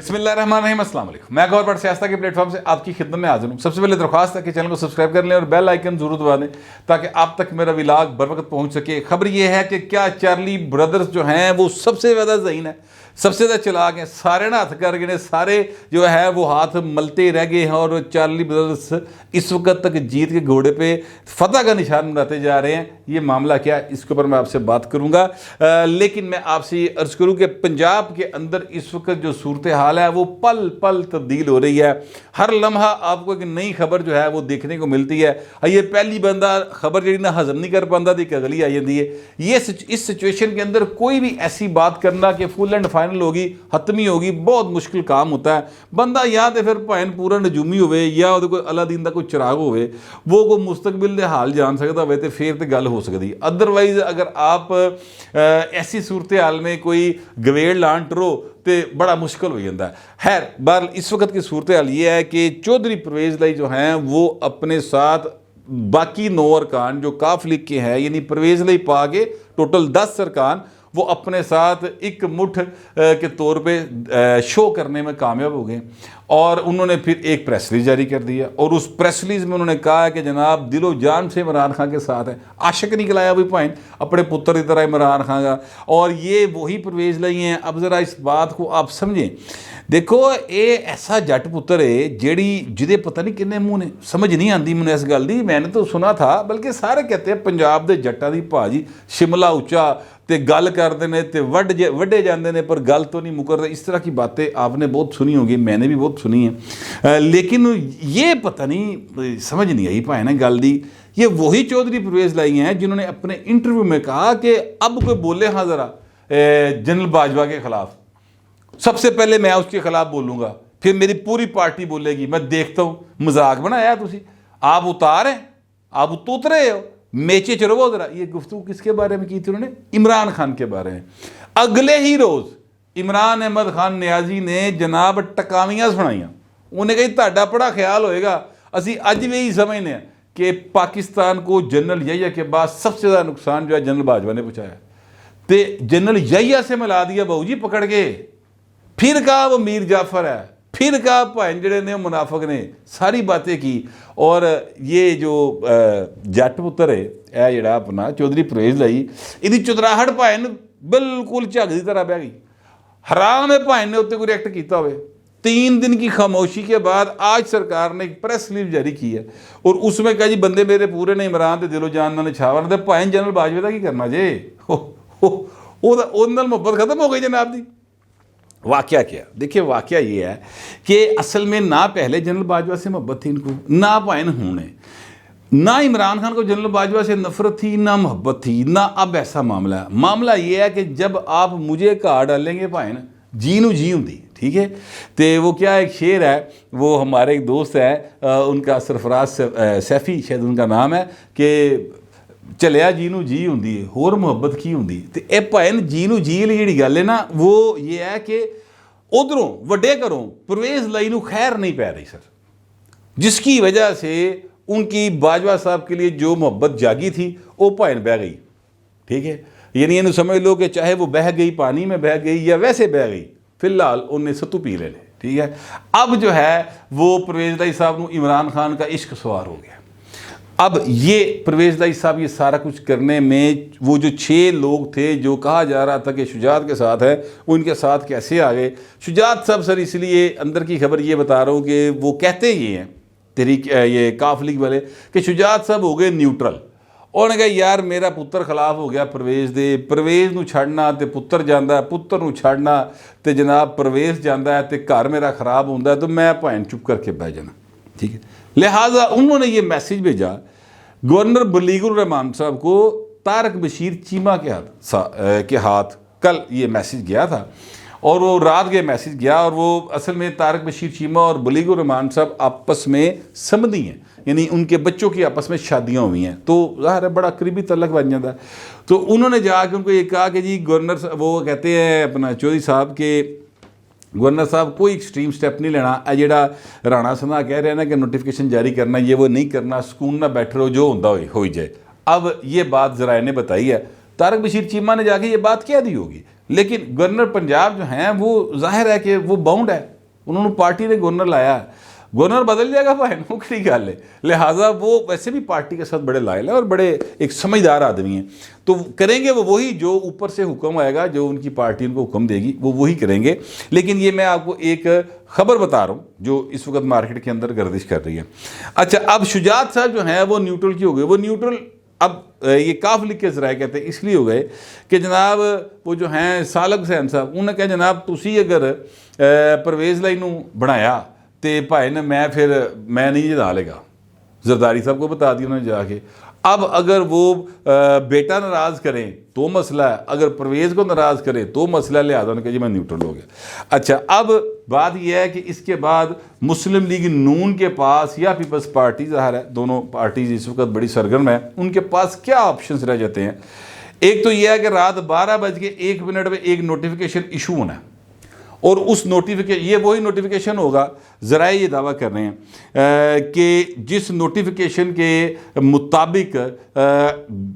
بسم اللہ الرحمن الرحیم، السلام علیکم۔ میں گور بٹ سیاستہ کے پلیٹ فارم سے آپ کی خدمت میں حاضر ہوں۔ سب سے پہلے درخواست ہے کہ چینل کو سبسکرائب کر لیں اور بیل آئیکن ضرور دبا دیں تاکہ آپ تک میرا ولاگ بر وقت پہنچ سکے۔ خبر یہ ہے کہ کیا چارلی بردرز جو ہیں وہ سب سے زیادہ ذہین ہے، سب سے زیادہ چلاک ہیں، سارے نہ ہاتھ کر گئے، سارے جو ہے وہ ہاتھ ملتے رہ گئے ہیں اور چارلی بردرز اس وقت تک جیت کے گھوڑے پہ فتح کا نشان بناتے جا رہے ہیں۔ یہ معاملہ کیا ہے اس کے اوپر میں آپ سے بات کروں گا، لیکن میں آپ سے یہ عرض کروں کہ پنجاب کے اندر اس وقت جو صورتحال ہے وہ پل پل تبدیل ہو رہی ہے۔ ہر لمحہ آپ کو ایک نئی خبر جو ہے وہ دیکھنے کو ملتی ہے۔ یہ پہلی بندہ خبر جڑی نہ ہضم نہیں کر پاتا تھی کہ اگلی آ جاتی ہے۔ یہ اس سچویشن کے اندر کوئی بھی ایسی بات کرنا کہ فل اینڈ فائنل ہوگی، حتمی ہوگی، بہت مشکل کام ہوتا ہے۔ بندہ یا تو پھر بھائن پورا نجومی ہوئے یا کوئی اللہ دین دا کوئی چراغ ہوئے، وہ کوئی مستقبل دے حال جان سکتا ہوئے تو پھر تو گل ہو سکتی۔ ادروائز اگر آپ ایسی صورتحال میں کوئی گویڑ لان ٹرو تو بڑا مشکل ہو جاتا ہے۔ خیر بہرحال اس وقت کی صورتحال یہ ہے کہ چودھری پرویز لائی جو ہیں وہ اپنے ساتھ باقی 9 ارکان جو کاف لیگ کے ہیں، یعنی پرویز لائی پا کے ٹوٹل 10 ارکان وہ اپنے ساتھ ایک مٹھ کے طور پہ شو کرنے میں کامیاب ہو گئے، اور انہوں نے پھر ایک پریس ریلیز جاری کر دیا، اور اس پریس ریلیز میں انہوں نے کہا کہ جناب دل و جان سے عمران خان کے ساتھ ہے۔ عاشق نکلایا بھی پوائنٹ اپنے پتر کی طرح عمران خان کا، اور یہ وہی پرویز لائی ہیں۔ اب ذرا اس بات کو آپ سمجھیں، دیکھو یہ ایسا جٹ پتر ہے جہدے پتہ نہیں کنے منہ نے، سمجھ نہیں آتی مجھے اس گل دی۔ میں نے تو سنا تھا، بلکہ سارے کہتے ہیں پنجاب دے جٹاں دی بھاجی شملہ اچا تے گل کرتے ہیں تے وڈے جاندے نے پر گل تو نہیں مکرتے۔ اس طرح کی باتیں آپ نے بہت سنی ہوگی، میں نے بھی بہت سنی ہیں، لیکن یہ پتہ نہیں سمجھ نہیں آئی پائے نا گل دی۔ یہ وہی چودھری پرویز لائی ہیں جنہوں نے اپنے انٹرویو میں کہا کہ اب کوئی بولے ہاں ذرا جنرل باجوہ کے خلاف، سب سے پہلے میں اس کے خلاف بولوں گا، پھر میری پوری پارٹی بولے گی، میں دیکھتا ہوں۔ مذاق بنایا ہے تسی، آپ اتار ہیں، آپ اترے ہو، میچے چلو ذرا۔ یہ گفتگو کس کے بارے میں کی تھی انہوں نے؟ عمران خان کے بارے میں۔ اگلے ہی روز عمران احمد خان نیازی نے جناب ٹکاویاں سنائیاں، انہیں کہی تہاڈا بڑا خیال ہوئے گا، اسی اج بھی یہی سمجھنے ہیں کہ پاکستان کو جنرل یحییٰ کے بعد سب سے زیادہ نقصان جو ہے جنرل باجوہ نے پہنچایا، تے جنرل یحییٰ سے ملا دیا بہو جی پکڑ کے، پھر کہا وہ میر جعفر ہے، پھر کہا بھائن جڑے نے منافق نے، ساری باتیں کی۔ اور یہ جو جٹ پتر ہے اے جڑا اپنا چودھری پرویز لائی، یہ چتراہٹ بھائن بالکل جھگ دی طرح بہ گئی۔ حرام ہے بھائن نے اتنے کوئی ریئیکٹ کیتا ہوئے۔ 3 دن کی خاموشی کے بعد آج سرکار نے ایک پریس ریلیز جاری کی ہے، اور اس میں کہا جی بندے میرے پورے نے، عمران تے دل و جان نال نچھاور تے بھائن جنرل باجوہ دا کی کرنا جے، اون نال محبت ختم ہو گئی جناب دی۔ واقعہ کیا؟ دیکھیں واقعہ یہ ہے کہ اصل میں نہ پہلے جنرل باجوہ سے محبت تھی ان کو، نہ بھائن ہونے، نہ عمران خان کو جنرل باجوہ سے نفرت تھی، نہ محبت تھی، نہ اب ایسا معاملہ ہے۔ معاملہ یہ ہے کہ جب آپ مجھے کہا ڈالیں گے بھائن جی نو جی ہوں دی، ٹھیک ہے؟ تو وہ کیا ایک شعر ہے، وہ ہمارے ایک دوست ہے ان کا سرفراز سیفی شاید ان کا نام ہے، کہ چلیا جی نو جی ہوں ہور محبت کی ہوں۔ تو اے بھائن جی نو جی لی جڑی گل ہے نا، وہ یہ ہے کہ ادھروں وڈے گھروں پرویز لائی نو خیر نہیں پی رہی سر، جس کی وجہ سے ان کی باجوہ صاحب کے لیے جو محبت جاگی تھی وہ بھائن بہ گئی، ٹھیک ہے؟ یعنی انہوں سمجھ لو کہ چاہے وہ بہہ گئی، پانی میں بہہ گئی یا ویسے بہہ گئی، فی الحال انہیں ستو پی لے، ٹھیک ہے؟ اب جو ہے وہ پرویز لائی صاحب نو عمران خان کا عشق سوار ہو گیا۔ اب یہ پرویز لائی صاحب یہ سارا کچھ کرنے میں وہ جو 6 لوگ تھے جو کہا جا رہا تھا کہ شجاعت کے ساتھ ہے، وہ ان کے ساتھ کیسے آ گئے؟ شجاعت صاحب سر اس لیے اندر کی خبر یہ بتا رہا ہوں کہ وہ کہتے یہ ہیں یہ کاف لیگ والے کہ شجاعت صاحب ہو گئے نیوٹرل، اور نے کہا یار میرا پتر خلاف ہو گیا پرویز دے، پرویز نو چھڑنا تے پتر جاندہ ہے، پتر نو چھڑنا تے جناب پرویز جاندہ ہے تے گھر میرا خراب ہوندہ ہے، تو میں بھائن چپ کر کے بہ جانا، ٹھیک ہے؟ لہٰذا انہوں نے یہ میسیج بھیجا گورنر بلیغ الرحمان صاحب کو، طارق بشیر چیمہ کے ہاتھ کل یہ میسیج گیا تھا، اور وہ رات کے میسیج گیا، اور وہ اصل میں طارق بشیر چیمہ اور بلیغ الرحمان صاحب آپس میں سمدھی ہیں، یعنی ان کے بچوں کی آپس میں شادیاں ہوئی ہیں، تو ظاہر ہے بڑا قریبی تعلق بن جاتا ہے۔ تو انہوں نے جا کے ان کو یہ کہا کہ جی گورنر وہ کہتے ہیں اپنا چودھری صاحب کے گورنر صاحب کوئی ایکسٹریم سٹیپ نہیں لینا، جڑا رانا سنہا کہہ رہے ہیں نا کہ نوٹیفیکیشن جاری کرنا، یہ وہ نہیں کرنا، سکون نہ بیٹھ رہو، جو ہوتا ہوئی جائے۔ اب یہ بات ذرائع نے بتائی ہے، طارق بشیر چیمہ نے جا کے یہ بات کہہ دی ہوگی، لیکن گورنر پنجاب جو ہیں وہ ظاہر ہے کہ وہ باؤنڈ ہے، انہوں نے پارٹی نے گورنر لایا, گورنر بدل جائے گا بھائی, وہ کڑی گل ہے. لہٰذا وہ ویسے بھی پارٹی کے ساتھ بڑے لائل ہیں اور بڑے ایک سمجھدار آدمی ہیں, تو کریں گے وہ وہی جو اوپر سے حکم آئے گا, جو ان کی پارٹی ان کو حکم دے گی وہ وہی کریں گے. لیکن یہ میں آپ کو ایک خبر بتا رہا ہوں جو اس وقت مارکیٹ کے اندر گردش کر رہی ہے. اچھا, اب شجاعت صاحب جو ہیں وہ نیوٹرل کی ہو گئے. وہ نیوٹرل اب یہ کاف لکھ کے ذرائع کہتے ہیں اس لیے ہو گئے کہ جناب وہ جو ہیں سالک حسین صاحب, انہوں نے کہا جناب تسی اگر پرویز لائی نو بنایا تے بھائی نے میں نہیں جدا لے گا. زرداری صاحب کو بتا دیا انہوں نے جا کے. اب اگر وہ بیٹا ناراض کریں تو مسئلہ ہے, اگر پرویز کو ناراض کریں تو مسئلہ, لہٰذا انہوں نے کہا جی میں نیوٹرل ہو گیا. اچھا, اب بات یہ ہے کہ اس کے بعد مسلم لیگ نون کے پاس یا پیپلز پارٹی, ظاہر ہے دونوں پارٹیز اس وقت بڑی سرگرم ہیں, ان کے پاس کیا آپشنز رہ جاتے ہیں. ایک تو یہ ہے کہ رات 12:01 میں ایک نوٹیفیکیشن ایشو ہونا ہے, اور اس نوٹیفیکیشن, یہ وہی نوٹیفیکیشن ہوگا, ذرائع یہ دعویٰ کر رہے ہیں کہ جس نوٹیفیکیشن کے مطابق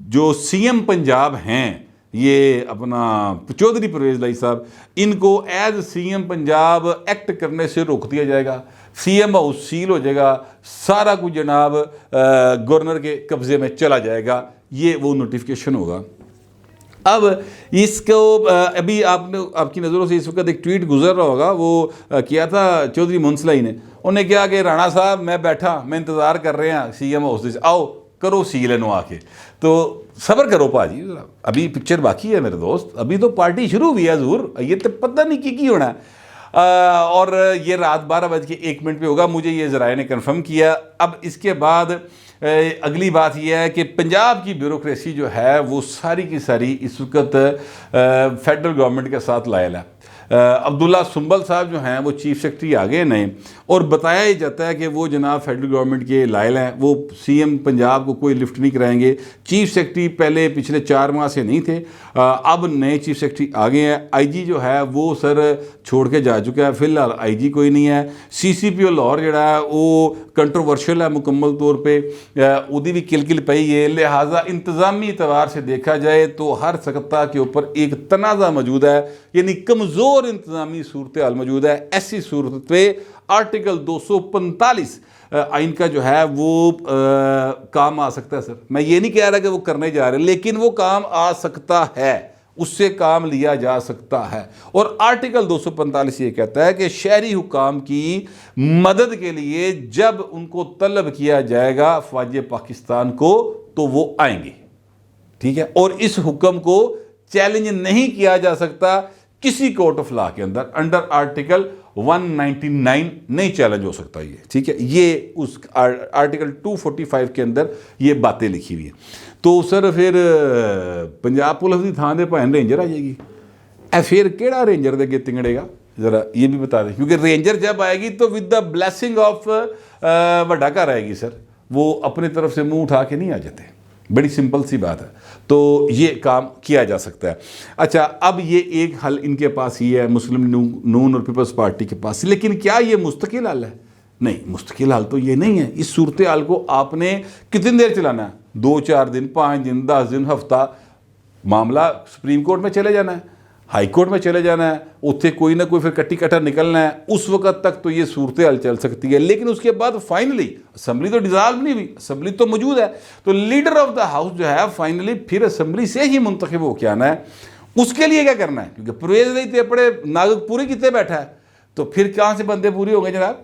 جو سی ایم پنجاب ہیں, یہ اپنا چودھری پرویز لائی صاحب, ان کو as C M Punjab act کرنے سے روک دیا جائے گا, سی ایم ہاؤس سیل ہو جائے گا, سارا کچھ جناب گورنر کے قبضے میں چلا جائے گا. یہ وہ نوٹیفیکیشن ہوگا. اب اس کو ابھی آپ کی نظروں سے اس وقت ایک ٹویٹ گزر رہا ہوگا, وہ کیا تھا چودھری منسلائی نے. انہوں نے کہا کہ رانا صاحب میں بیٹھا, میں انتظار کر رہے ہیں سی ایم ہاؤس سے, آؤ کرو سیل انو آ کے. تو صبر کرو پاجی, ابھی پکچر باقی ہے میرے دوست, ابھی تو پارٹی شروع ہوئی ہے حضور, یہ تو پتہ نہیں کی ہونا ہے. اور یہ رات 12:01 پہ ہوگا, مجھے یہ ذرائع نے کنفرم کیا. اب اس کے بعد اگلی بات یہ ہے کہ پنجاب کی بیوروکریسی جو ہے وہ ساری کی ساری اس وقت فیڈرل گورنمنٹ کے ساتھ لائل ہے. عبداللہ سنبل صاحب جو ہیں وہ چیف سیکرٹری آگے نئے, اور بتایا ہی جاتا ہے کہ وہ جناب فیڈرل گورنمنٹ کے لائل ہیں, وہ سی ایم پنجاب کو کوئی لفٹ نہیں کرائیں گے. چیف سیکرٹری پہلے پچھلے 4 ماہ سے نہیں تھے, اب نئے چیف سیکرٹری آگے ہیں. آئی جی جو ہے وہ سر چھوڑ کے جا چکا ہے, فی الحال آئی جی کوئی نہیں ہے. سی سی پی او لاہور جڑا ہے وہ کنٹروورشل ہے مکمل طور پہ, ادی بھی کل پئی ہے. لہٰذا انتظامی اعتبار سے دیکھا جائے تو ہر سکتہ کے اوپر ایک تنازع موجود ہے, یعنی کمزور انتظامی صورتحال موجود ہے. ایسی صورت پہ آرٹیکل 245 آئین کا جو ہے وہ کام آ سکتا ہے. سر میں یہ نہیں کہہ رہا کہ وہ کرنے جا رہے ہیں, لیکن وہ کام آ سکتا ہے, اس سے کام لیا جا سکتا ہے. اور آرٹیکل 245 یہ کہتا ہے کہ شہری حکام کی مدد کے لیے جب ان کو طلب کیا جائے گا افواج پاکستان کو تو وہ آئیں گے. ٹھیک ہے, اور اس حکم کو چیلنج نہیں کیا جا سکتا کسی کورٹ آف لا کے اندر, انڈر آرٹیکل 199 نہیں چیلنج ہو سکتا یہ. ٹھیک ہے, یہ اس آرٹیکل 245 کے اندر یہ باتیں لکھی ہوئی ہیں. تو سر پھر پنجاب پولیس کی تھان دے پہن رینجر آ جائے گی, پھر کیڑا رینجر دے کے تنگڑے گا, ذرا یہ بھی بتا دیں, کیونکہ رینجر جب آئے گی تو ود دا بلیسنگ آف وڈا گھر آئے گی. سر وہ اپنی طرف سے منہ اٹھا کے نہیں آ جاتے, بڑی سمپل سی بات ہے. تو یہ کام کیا جا سکتا ہے. اچھا, اب یہ ایک حل ان کے پاس ہی ہے مسلم نون اور پیپلز پارٹی کے پاس, لیکن کیا یہ مستقل حل ہے؟ نہیں, مستقل حل تو یہ نہیں ہے. اس صورتحال کو آپ نے کتنی دیر چلانا ہے؟ 2 4 دن, 5 دن, 10 دن, ہفتہ. معاملہ سپریم کورٹ میں چلے جانا ہے, ہائی کورٹ میں چلے جانا ہے, اتنے کوئی نہ کوئی پھر کٹی کٹا نکلنا ہے. اس وقت تک تو یہ صورتحال چل سکتی ہے, لیکن اس کے بعد فائنلی اسمبلی تو ڈیزالو نہیں ہوئی, اسمبلی تو موجود ہے, تو لیڈر آف دا ہاؤس جو ہے فائنلی پھر اسمبلی سے ہی منتخب ہو کے آنا ہے. اس کے لیے کیا کرنا ہے؟ کیونکہ پرویز نہیں تھے پڑے ناگک پوری کتنے بیٹھا ہے, تو پھر کہاں سے بندے پوری ہو گئے جناب؟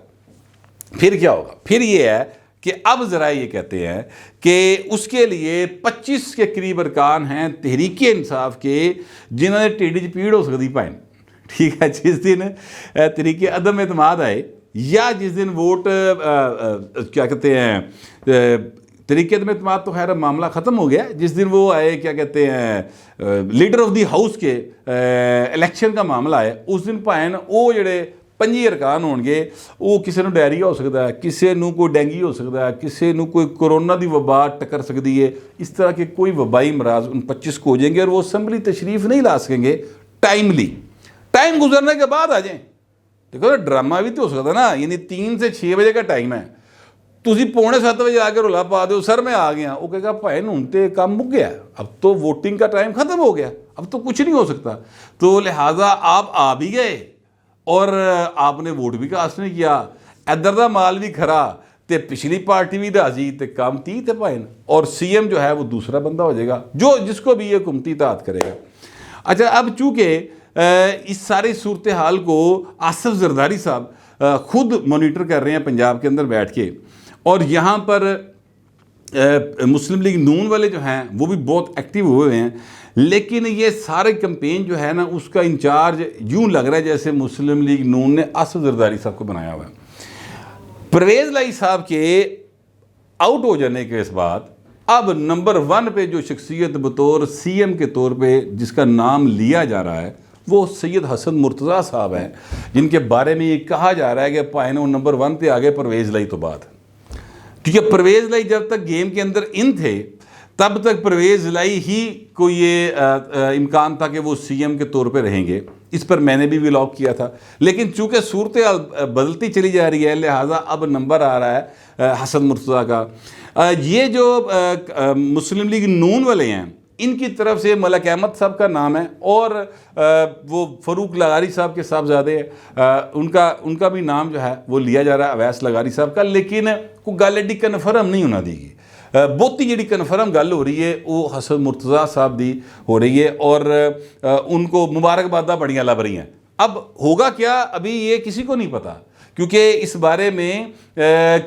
پھر کیا ہوگا؟ پھر یہ ہے کہ اب ذرائع یہ کہتے ہیں کہ اس کے لیے 25 کے قریب ارکان ہیں تحریک انصاف کے, جنہوں نے ٹیڈی پیڑ ہو سکتی پائیں. ٹھیک ہے, جس دن تحریک عدم اعتماد آئے یا جس دن ووٹ کیا کہتے ہیں تحریک عدم اعتماد تو خیر معاملہ ختم ہو گیا, جس دن وہ آئے کیا کہتے ہیں لیڈر آف دی ہاؤس کے الیکشن کا معاملہ آئے, اس دن پائیں وہ جڑے 5 ارکان ہون گے, وہ کسی نو ڈائریا ہو سکتا ہے, کسی نو کوئی ڈینگی ہو سکتا ہے, کسی نو کوئی کرونا دی وبا ٹکر سکتی ہے. اس طرح کے کوئی وبائی امراض ان 25 کو ہو جائیں گے, اور وہ اسمبلی تشریف نہیں لا سکیں گے ٹائملی. ٹائم گزرنے کے بعد آ جائیں. دیکھو نا, ڈرامہ بھی تو ہو سکتا ہے نا, یعنی 3 سے 6 بجے کا ٹائم ہے, تسی 6:45 بجے آ کے رولا پا دو سر میں آ گیا, وہ کہے گا بھائی ہوں تے کام مک گیا, اب تو ووٹنگ کا ٹائم ختم ہو گیا, اب تو کچھ نہیں ہو سکتا. تو لہٰذا آپ آ بھی گئے, اور آپ نے ووٹ بھی کاسٹ نہیں کیا, ادھر دا مال بھی کھرا تے پچھلی پارٹی بھی راضی تے کام تی تے پائن, اور سی ایم جو ہے وہ دوسرا بندہ ہو جائے گا جس کو بھی یہ حکومتی اطاعت کرے گا. اچھا, اب چونکہ اس ساری صورتحال کو آصف زرداری صاحب خود مانیٹر کر رہے ہیں پنجاب کے اندر بیٹھ کے, اور یہاں پر مسلم لیگ نون والے جو ہیں وہ بھی بہت ایکٹیو ہوئے ہیں, لیکن یہ سارے کمپین جو ہے نا اس کا انچارج یوں لگ رہا ہے جیسے مسلم لیگ نون نے آصف زرداری صاحب کو بنایا ہوا ہے. پرویز لائی صاحب کے آؤٹ ہو جانے کے اس بعد اب نمبر 1 پہ جو شخصیت بطور سی ایم کے طور پہ جس کا نام لیا جا رہا ہے وہ سید حسن مرتضیٰ صاحب ہیں, جن کے بارے میں یہ کہا جا رہا ہے کہ پائن وہ نمبر 1 پہ آگے پرویز لائی تو بعد, کیونکہ پرویز لائی جب تک گیم کے اندر ان تھے تب تک پرویز لائی ہی کو یہ امکان تھا کہ وہ سی ایم کے طور پہ رہیں گے. اس پر میں نے بھی ولاگ کیا تھا, لیکن چونکہ صورتحال بدلتی چلی جا رہی ہے لہٰذا اب نمبر آ رہا ہے حسن مرتضیٰ کا. یہ جو مسلم لیگ نون والے ہیں ان کی طرف سے ملک احمد صاحب کا نام ہے, اور وہ فاروق لغاری صاحب کے صاحبزادے ان کا بھی نام جو ہے وہ لیا جا رہا ہے اویس لغاری صاحب کا, لیکن کوئی گل ایڈی کنفرم نہیں ہونا دی گئی. بہتی جڑی کنفرم گل ہو رہی ہے وہ حسن مرتضیٰ صاحب دی ہو رہی ہے, اور ان کو مبارکباداں بڑیاں لب رہی ہیں. اب ہوگا کیا ابھی یہ کسی کو نہیں پتا, کیونکہ اس بارے میں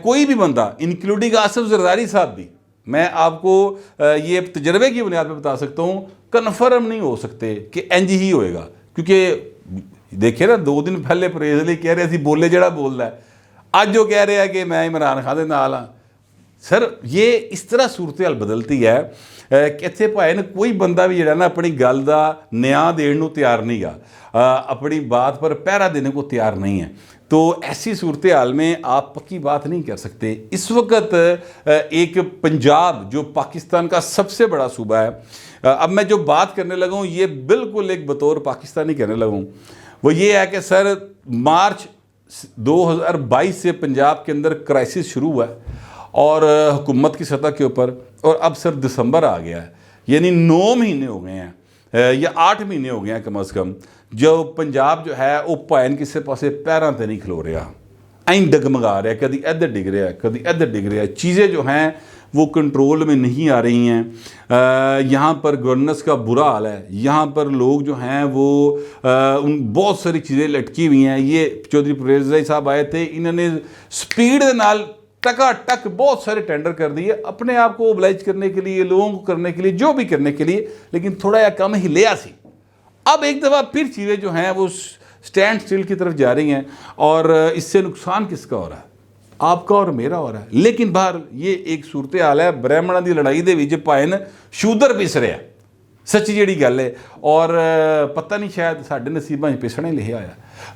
کوئی بھی بندہ انکلوڈنگ آصف زرداری صاحب بھی, میں آپ کو یہ تجربے کی بنیاد پہ بتا سکتا ہوں, کنفرم نہیں ہو سکتے کہ انج ہی ہوئے گا. کیونکہ دیکھیں نا 2 دن پہلے پرویز لائی کہہ رہے تھے بولے جڑا بولدا ہے, اج وہ کہہ رہے ہیں کہ میں عمران خان دے نال ہاں. سر یہ اس طرح صورتحال بدلتی ہے کہ اتنے بھائی نے کوئی بندہ بھی جڑا نا اپنی گل دا نیا دین نو تیار نہیں گا, اپنی بات پر پہرا دینے کو تیار نہیں ہے. تو ایسی صورتحال میں آپ پکی بات نہیں کر سکتے. اس وقت ایک پنجاب جو پاکستان کا سب سے بڑا صوبہ ہے, اب میں جو بات کرنے لگا ہوں یہ بالکل ایک بطور پاکستانی کرنے لگا ہوں, وہ یہ ہے کہ سر مارچ 2022 سے پنجاب کے اندر کرائسس شروع ہوا ہے اور حکومت کی سطح کے اوپر, اور اب سر دسمبر آ گیا ہے, یعنی 9 مہینے ہو گئے ہیں یا 8 مہینے ہو گئے ہیں کم از کم جو پنجاب جو ہے وہ پائن کسے پاسے پیراں تے نہیں کھلو رہا, این ڈگمگا رہا ہے, کدی ادھر ڈگ رہا ہے کدی ادھر ڈگ رہا ہے. چیزیں جو ہیں وہ کنٹرول میں نہیں آ رہی ہیں. یہاں پر گورننس کا برا حال ہے, یہاں پر لوگ جو ہیں وہ بہت ساری چیزیں لٹکی ہوئی ہیں. یہ چودھری پرویز لائی صاحب آئے تھے, انہوں نے سپیڈ دے نال ٹکا ٹک بہت سارے ٹینڈر کر دیے اپنے آپ کو اوبلائج کرنے کے لیے, لوگوں کو کرنے کے لیے, جو بھی کرنے کے لیے, لیکن تھوڑا یا کم ہی لیا سی. اب ایک دفعہ پھر چیزیں جو ہیں وہ سٹینڈ سٹل کی طرف جا رہی ہیں, اور اس سے نقصان کس کا ہو رہا ہے؟ آپ کا اور میرا ہو رہا ہے. لیکن باہر یہ ایک صورتحال ہے, برہمناں دی لڑائی دے وچ پائن شودر پس رہا, سچی جیڑی گل ہے, اور پتہ نہیں شاید ساڈے نصیباں پسنا ہی لکھا آیا.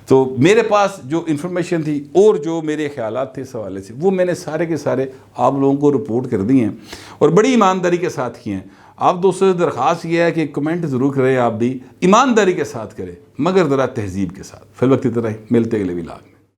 تو میرے پاس جو انفارمیشن تھی اور جو میرے خیالات تھے اس حوالے سے وہ میں نے سارے کے سارے آپ لوگوں کو رپورٹ کر دی ہیں, اور بڑی ایمانداری کے ساتھ کی ہیں. آپ دوستوں سے درخواست یہ ہے کہ کمنٹ ضرور کریں, آپ بھی ایمانداری کے ساتھ کریں مگر ذرا تہذیب کے ساتھ. فی الوقت اتنا ہی, ملتے اگلے ولاگ.